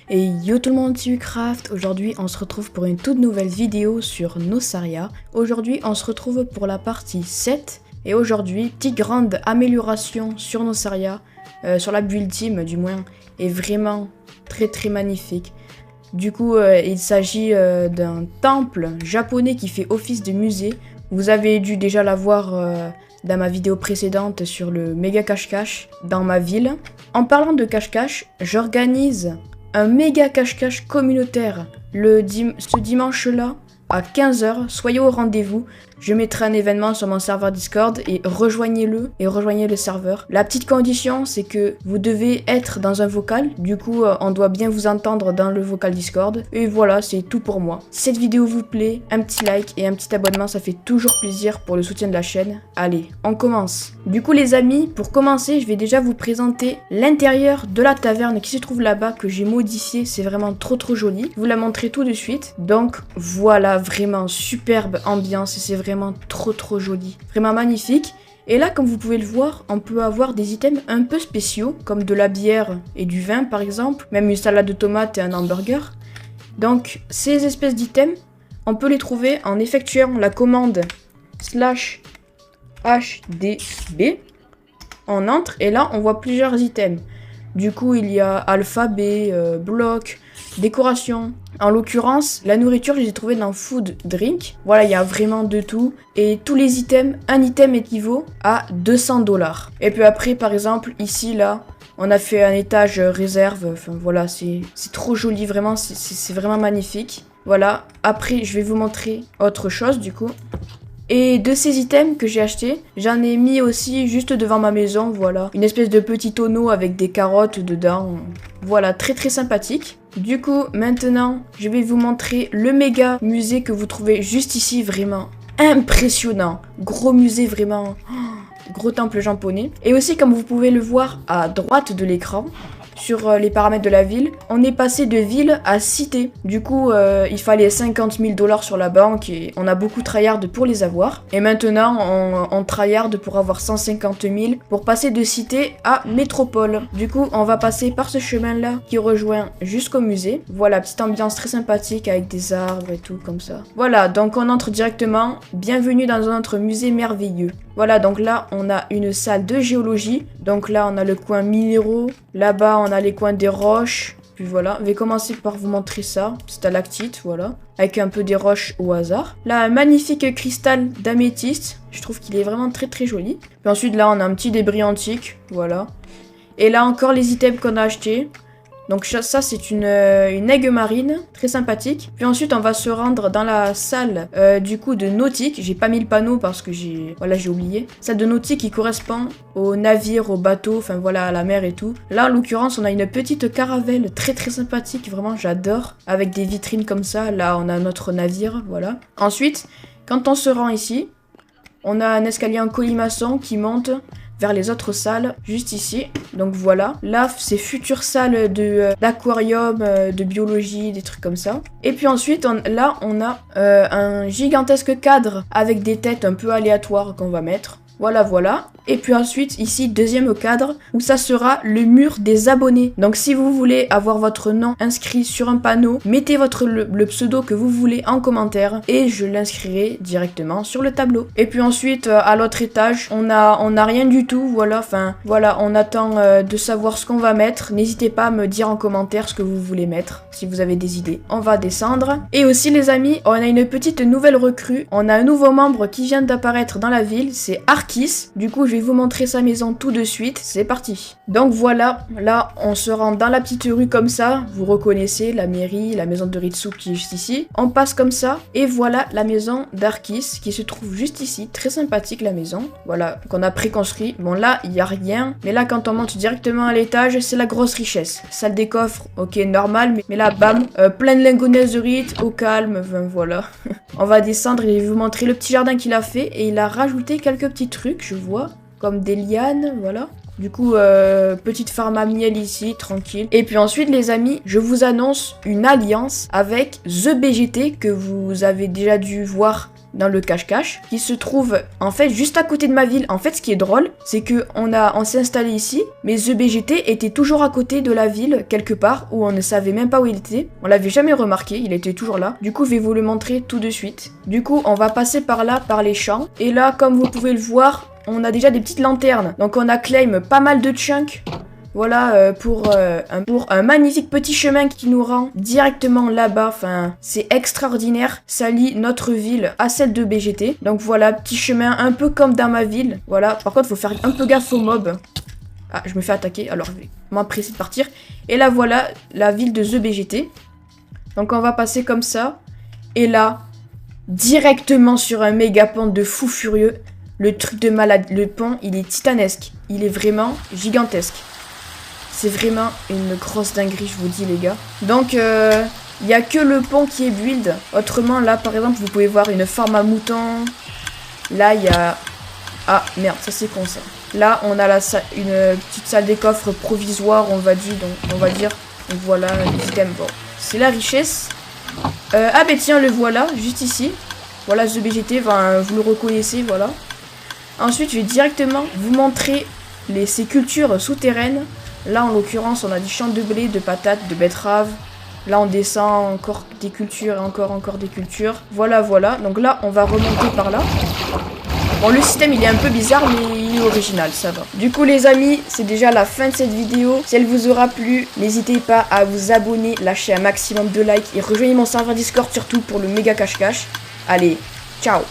Et yo tout le monde, c'est Ucraft. Aujourd'hui on se retrouve pour une toute nouvelle vidéo sur Nosaria. Aujourd'hui on se retrouve pour la partie 7. Et aujourd'hui, petite grande amélioration sur Nosaria, sur la build team du moins, est vraiment très magnifique. Du coup il s'agit d'un temple japonais qui fait office de musée. Vous avez dû déjà la voir dans ma vidéo précédente sur le méga cache-cache dans ma ville. En parlant de cache-cache, j'organise un méga cache-cache communautaire ce dimanche-là à 15h. Soyez au rendez-vous. Je mettrai un événement sur mon serveur Discord et rejoignez le serveur. La petite condition, c'est que vous devez être dans un vocal. Du coup, on doit bien vous entendre dans le vocal Discord. Et voilà, c'est tout pour moi. Si cette vidéo vous plaît, un petit like et un petit abonnement, ça fait toujours plaisir pour le soutien de la chaîne. Allez, on commence. Du coup, les amis, pour commencer, je vais déjà vous présenter l'intérieur de la taverne qui se trouve là-bas, que j'ai modifié. C'est vraiment trop joli. Je vous la montrer tout de suite. Donc, voilà, vraiment superbe ambiance et c'est vraiment trop joli, vraiment magnifique. Et là, comme vous pouvez le voir, on peut avoir des items un peu spéciaux, comme de la bière et du vin par exemple, même une salade de tomates et un hamburger. Donc ces espèces d'items, on peut les trouver en effectuant la commande /HDB. On entre et là on voit plusieurs items. Du coup il y a alphabet, bloc, décoration. En l'occurrence, la nourriture, je les ai trouvées dans Food Drink. Voilà, il y a vraiment de tout. Et tous les items, un item équivaut à 200$. Et puis après, par exemple, ici, là, on a fait un étage réserve. Enfin, voilà, c'est trop joli, vraiment. C'est vraiment magnifique. Voilà. Après, je vais vous montrer autre chose, du coup. Et de ces items que j'ai achetés, j'en ai mis aussi juste devant ma maison, voilà. Une espèce de petit tonneau avec des carottes dedans. Voilà, très sympathique. Du coup, maintenant, je vais vous montrer le méga musée que vous trouvez juste ici, vraiment impressionnant. Gros musée, vraiment. Gros temple japonais. Et aussi, comme vous pouvez le voir à droite de l'écran, sur les paramètres de la ville, on est passé de ville à cité. Du coup, il fallait 50 000$ sur la banque et on a beaucoup tryhard pour les avoir. Et maintenant, on tryhard pour avoir 150 000 pour passer de cité à métropole. Du coup, on va passer par ce chemin-là qui rejoint jusqu'au musée. Voilà, petite ambiance très sympathique avec des arbres et tout comme ça. Voilà, donc on entre directement. Bienvenue dans notre musée merveilleux. Voilà, donc là, on a une salle de géologie. Donc là, on a le coin minéraux. Là-bas, on a les coins des roches. Puis voilà, je vais commencer par vous montrer ça. Stalactite, voilà. Avec un peu des roches au hasard. Là, un magnifique cristal d'améthyste. Je trouve qu'il est vraiment très joli. Puis ensuite, là, on a un petit débris antique. Voilà. Et là, encore les items qu'on a achetés. Donc ça c'est une aigue marine, très sympathique. Puis ensuite on va se rendre dans la salle du coup de nautique. J'ai pas mis le panneau parce que j'ai oublié. Salle de nautique qui correspond aux navires, aux bateaux, enfin voilà, à la mer et tout. Là en l'occurrence on a une petite caravelle très sympathique, vraiment j'adore. Avec des vitrines comme ça, là on a notre navire, voilà. Ensuite, quand on se rend ici, on a un escalier en colimaçon qui monte vers les autres salles, juste ici. Donc voilà, là c'est future salle d'aquarium, de biologie, des trucs comme ça. Et puis ensuite, là on a un gigantesque cadre avec des têtes un peu aléatoires qu'on va mettre. Voilà. Et puis ensuite, ici, deuxième cadre, où ça sera le mur des abonnés. Donc si vous voulez avoir votre nom inscrit sur un panneau, mettez le pseudo que vous voulez en commentaire et je l'inscrirai directement sur le tableau. Et puis ensuite, à l'autre étage, on a rien du tout, voilà, enfin, voilà, on attend de savoir ce qu'on va mettre. N'hésitez pas à me dire en commentaire ce que vous voulez mettre, si vous avez des idées. On va descendre. Et aussi, les amis, on a une petite nouvelle recrue. On a un nouveau membre qui vient d'apparaître dans la ville, c'est Arkis. Du coup, je vais vous montrer sa maison tout de suite. C'est parti. Donc voilà, là, on se rend dans la petite rue comme ça. Vous reconnaissez la mairie, la maison de Ritsu qui est juste ici. On passe comme ça. Et voilà la maison d'Arkis qui se trouve juste ici. Très sympathique la maison. Voilà, qu'on a préconstruit. Bon, là, il n'y a rien. Mais là, quand on monte directement à l'étage, c'est la grosse richesse. Salle des coffres, ok, normal. Mais là, bam, plein de lingonaises de Rit, au calme. Enfin, voilà. On va descendre et je vais vous montrer le petit jardin qu'il a fait. Et il a rajouté quelques petits trucs, je vois. Comme des lianes, voilà. Du coup, petite farm à miel ici, tranquille. Et puis ensuite, les amis, je vous annonce une alliance avec The BGT que vous avez déjà dû voir dans le cache-cache, qui se trouve en fait juste à côté de ma ville. En fait, ce qui est drôle, c'est que on s'est installé ici, mais The BGT était toujours à côté de la ville, quelque part, où on ne savait même pas où il était. On l'avait jamais remarqué, il était toujours là. Du coup, je vais vous le montrer tout de suite. Du coup, on va passer par là, par les champs. Et là, comme vous pouvez le voir, on a déjà des petites lanternes. Donc on a claim pas mal de chunks. Voilà, pour un magnifique petit chemin qui nous rend directement là-bas. Enfin, c'est extraordinaire. Ça lie notre ville à celle de BGT. Donc voilà, petit chemin un peu comme dans ma ville. Voilà, par contre, il faut faire un peu gaffe aux mobs. Ah, je me fais attaquer, alors je vais m'empresser de partir. Et là, voilà, la ville de The BGT. Donc on va passer comme ça. Et là, directement sur un méga pont de fou furieux. Le truc de malade. Le pont, il est titanesque. Il est vraiment gigantesque. C'est vraiment une grosse dinguerie, je vous dis, les gars. Donc, il n'y a que le pont qui est build. Autrement, là, par exemple, vous pouvez voir une farm à moutons. Là, il y a... Ah, merde, ça c'est con, ça. Là, on a une petite salle des coffres provisoire, on va dire. Donc voilà, les items. Bon, c'est la richesse. Ah, ben tiens, le voilà, juste ici. Voilà, The BGT, enfin, vous le reconnaissez, voilà. Ensuite, je vais directement vous montrer ces cultures souterraines. Là, en l'occurrence, on a des champs de blé, de patates, de betteraves. Là, on descend encore des cultures et encore des cultures. Voilà, voilà. Donc là, on va remonter par là. Bon, le système, il est un peu bizarre, mais il est original, ça va. Du coup, les amis, c'est déjà la fin de cette vidéo. Si elle vous aura plu, n'hésitez pas à vous abonner, lâcher un maximum de likes et rejoignez mon serveur Discord, surtout pour le méga cache-cache. Allez, ciao!